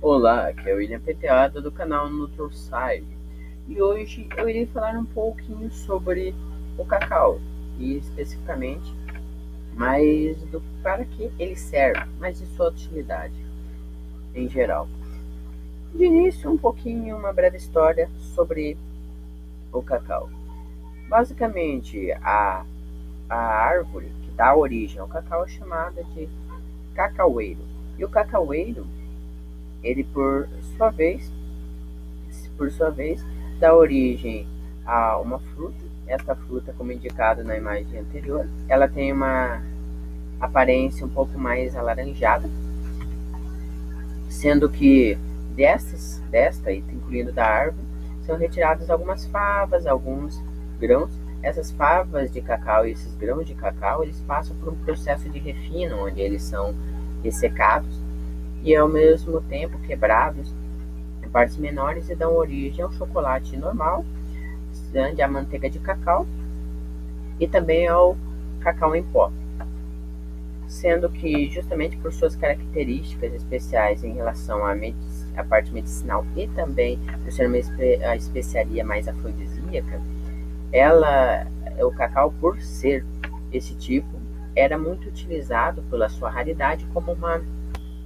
Olá, aqui é o William Peteado do canal NutroScience e hoje eu irei falar um pouquinho sobre o cacau e especificamente mais do para que ele serve, mais de sua utilidade em geral. De início, um pouquinho, uma breve história sobre o cacau. Basicamente, a árvore que dá origem ao cacau é chamada de cacaueiro. E o cacaueiro, ele por sua vez, dá origem a uma fruta. Esta fruta, como indicado na imagem anterior, ela tem uma aparência um pouco mais alaranjada, sendo que desta, incluindo da árvore, são retiradas algumas favas, alguns grãos. Essas favas de cacau e esses grãos de cacau, eles passam por um processo de refino, onde eles são ressecados e ao mesmo tempo quebrados em partes menores e dão origem ao chocolate normal, a manteiga de cacau e também ao cacau em pó, sendo que justamente por suas características especiais em relação à parte medicinal e também por ser a especiaria mais afrodisíaca, o cacau, por ser esse tipo, era muito utilizado pela sua raridade como uma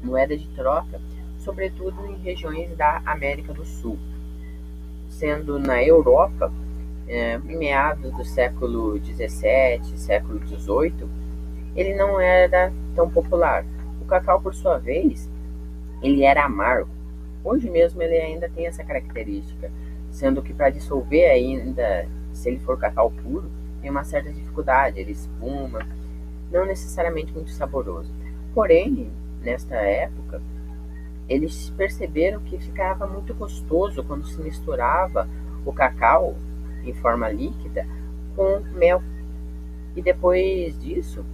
moeda de troca, sobretudo em regiões da América do Sul, sendo na Europa, em meados do século XVII, século XVIII, ele não era tão popular. O cacau, por sua vez, ele era amargo. Hoje mesmo ele ainda tem essa característica, sendo que para dissolver ainda, se ele for cacau puro, tem uma certa dificuldade, ele espuma, não necessariamente muito saboroso. Porém, nesta época, eles perceberam que ficava muito gostoso quando se misturava o cacau em forma líquida com mel. E depois disso,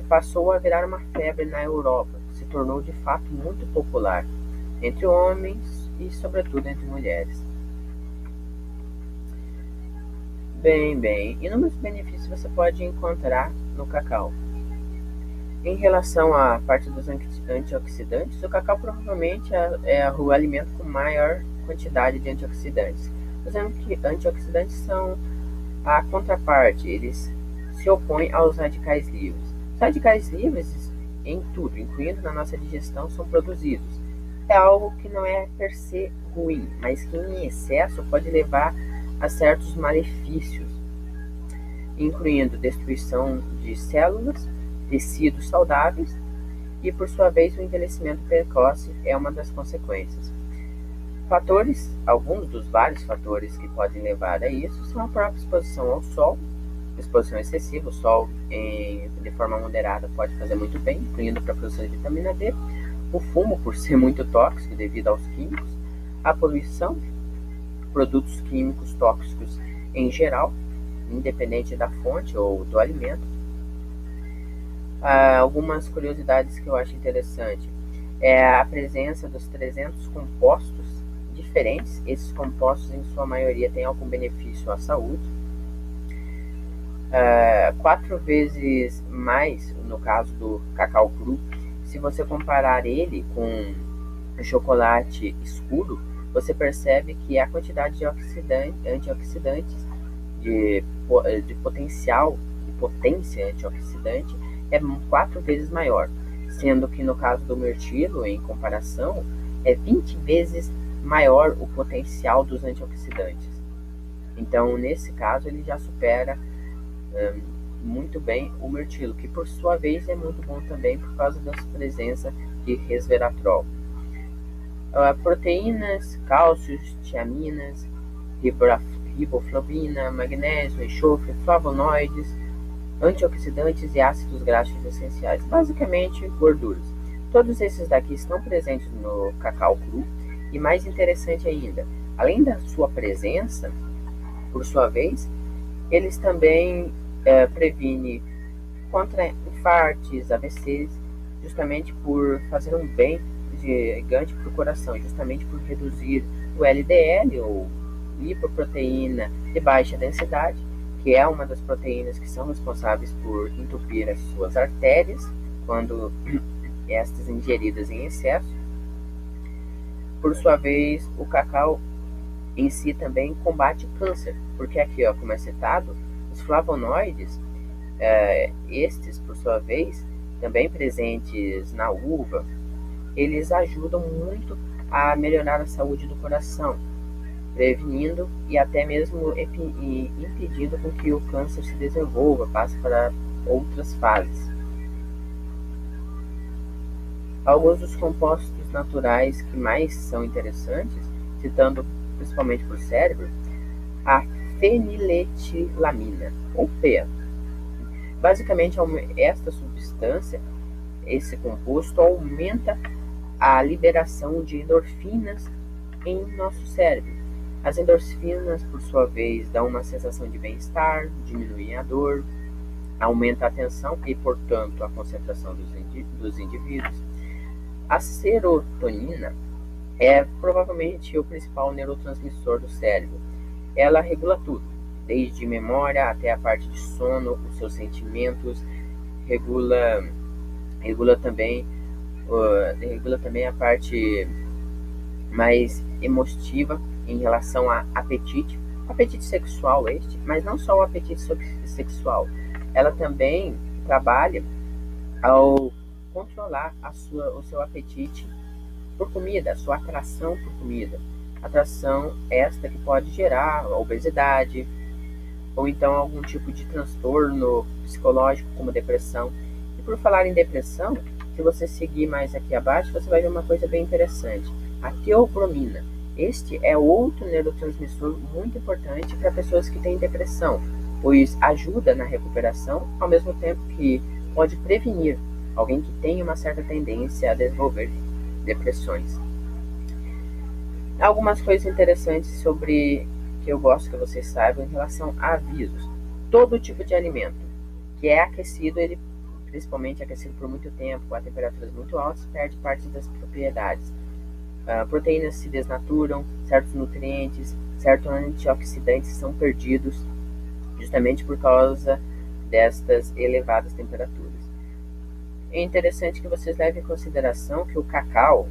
passou a virar uma febre na Europa, se tornou de fato muito popular entre homens e, sobretudo, entre mulheres. Bem, inúmeros benefícios você pode encontrar no cacau. Em relação à parte dos antioxidantes, o cacau provavelmente é o alimento com maior quantidade de antioxidantes. Os antioxidantes são a contraparte, eles se opõem aos radicais livres. Os radicais livres, em tudo, incluindo na nossa digestão, são produzidos. É algo que não é per se ruim, mas que em excesso pode levar a certos malefícios, incluindo destruição de células, tecidos saudáveis e, por sua vez, o envelhecimento precoce é uma das consequências. Alguns dos vários fatores que podem levar a isso são a própria exposição ao sol, exposição excessiva. O sol de forma moderada pode fazer muito bem, incluindo para a produção de vitamina D, o fumo por ser muito tóxico devido aos químicos, a poluição, produtos químicos tóxicos em geral, independente da fonte ou do alimento. Algumas curiosidades que eu acho interessante é a presença dos 300 compostos diferentes. Esses compostos, em sua maioria, têm algum benefício à saúde. 4 vezes mais, no caso do cacau cru, se você comparar ele com chocolate escuro, você percebe que a quantidade de antioxidantes, de potencial, de potência antioxidante, é 4 vezes maior, sendo que no caso do mirtilo, em comparação, é 20 vezes maior o potencial dos antioxidantes. Então, nesse caso, ele já supera muito bem o mirtilo, que por sua vez é muito bom também por causa da presença de resveratrol. Proteínas, cálcios, tiaminas, riboflavina, magnésio, enxofre, flavonoides, antioxidantes e ácidos graxos essenciais, basicamente gorduras. Todos esses daqui estão presentes no cacau cru e, mais interessante ainda, além da sua presença, por sua vez, eles também previnem contra infartos, AVCs, justamente por fazer um bem gigante para o coração, justamente por reduzir o LDL, ou lipoproteína de baixa densidade, que é uma das proteínas que são responsáveis por entupir as suas artérias quando estas ingeridas em excesso. Por sua vez, o cacau em si também combate câncer, porque aqui, ó, como é citado, os flavonoides, estes, por sua vez, também presentes na uva, eles ajudam muito a melhorar a saúde do coração, prevenindo e até mesmo impedindo com que o câncer se desenvolva, passe para outras fases. Alguns dos compostos naturais que mais são interessantes, citando principalmente para o cérebro, a feniletilamina, ou PEA. Basicamente, esta substância, esse composto, aumenta a liberação de endorfinas em nosso cérebro. As endorfinas, por sua vez, dão uma sensação de bem-estar, diminuem a dor, aumenta a atenção e, portanto, a concentração dos indivíduos. A serotonina é provavelmente o principal neurotransmissor do cérebro. Ela regula tudo, desde memória até a parte de sono, os seus sentimentos, regula também a parte mais emotiva em relação a apetite sexual mas não só o apetite sexual. Ela também trabalha ao controlar o seu apetite por comida, a sua atração por comida. Atração esta que pode gerar obesidade ou então algum tipo de transtorno psicológico como depressão. E por falar em depressão, se você seguir mais aqui abaixo, você vai ver uma coisa bem interessante. A teobromina. Este é outro neurotransmissor muito importante para pessoas que têm depressão, pois ajuda na recuperação, ao mesmo tempo que pode prevenir alguém que tem uma certa tendência a desenvolver depressões. Algumas coisas interessantes sobre que eu gosto que vocês saibam em relação a avisos. Todo tipo de alimento que é aquecido, ele principalmente aquecido por muito tempo, a temperaturas muito altas, perde parte das propriedades. Proteínas se desnaturam, certos nutrientes, certos antioxidantes são perdidos justamente por causa destas elevadas temperaturas. É interessante que vocês levem em consideração que o cacau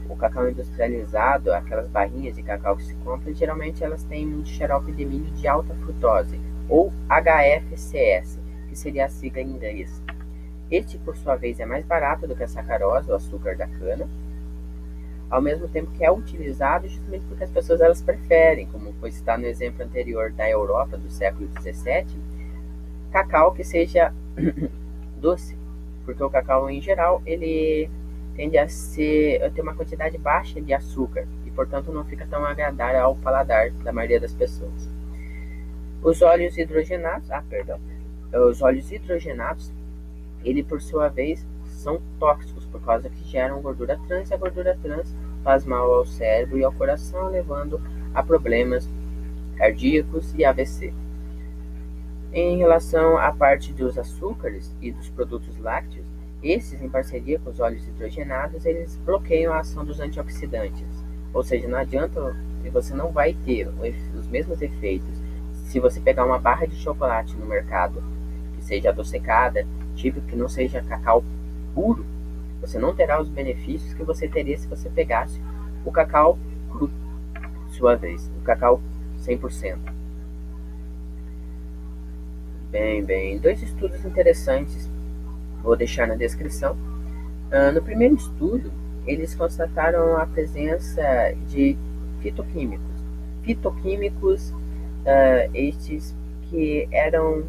industrializado, aquelas barrinhas de cacau que se compram, geralmente elas têm um xarope de milho de alta frutose, ou HFCS, que seria a sigla em inglês. Este, por sua vez, é mais barato do que a sacarose, o açúcar da cana, ao mesmo tempo que é utilizado justamente porque as pessoas elas preferem, como foi citado no exemplo anterior da Europa do século XVII, cacau que seja doce, porque o cacau em geral ele tende a ter uma quantidade baixa de açúcar e portanto não fica tão agradável ao paladar da maioria das pessoas. Os óleos hidrogenados, ele por sua vez são tóxicos por causa que geram gordura trans, e a gordura trans faz mal ao cérebro e ao coração, levando a problemas cardíacos e AVC. Em relação à parte dos açúcares e dos produtos lácteos, esses, em parceria com os óleos hidrogenados, eles bloqueiam a ação dos antioxidantes. Ou seja, não adianta, você não vai ter os mesmos efeitos se você pegar uma barra de chocolate no mercado, que seja adocicada, tipo que não seja cacau puro, você não terá os benefícios que você teria se você pegasse o cacau cru, por sua vez, o cacau 100%. Bem, dois estudos interessantes, vou deixar na descrição. No primeiro estudo, eles constataram a presença de fitoquímicos, estes que eram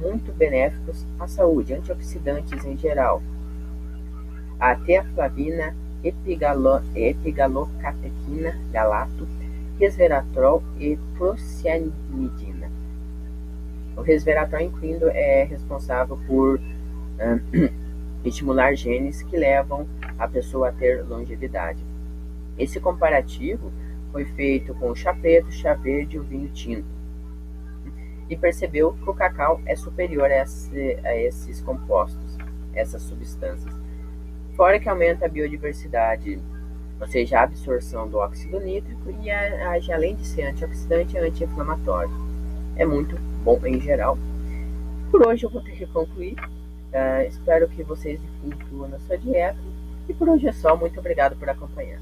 muito benéficos à saúde, antioxidantes em geral. A teaflavina, epigalocatequina, galato, resveratrol e procianidina. O resveratrol, incluindo, é responsável por estimular genes que levam a pessoa a ter longevidade. Esse comparativo foi feito com o chá preto, chá verde e o vinho tinto. E percebeu que o cacau é superior a esses compostos, essas substâncias. Fora que aumenta a biodiversidade, ou seja, a absorção do óxido nítrico e age, além de ser antioxidante, é anti-inflamatório. É muito bom em geral. Por hoje eu vou ter que concluir. Espero que vocês incluam na sua dieta. E por hoje é só. Muito obrigado por acompanhar.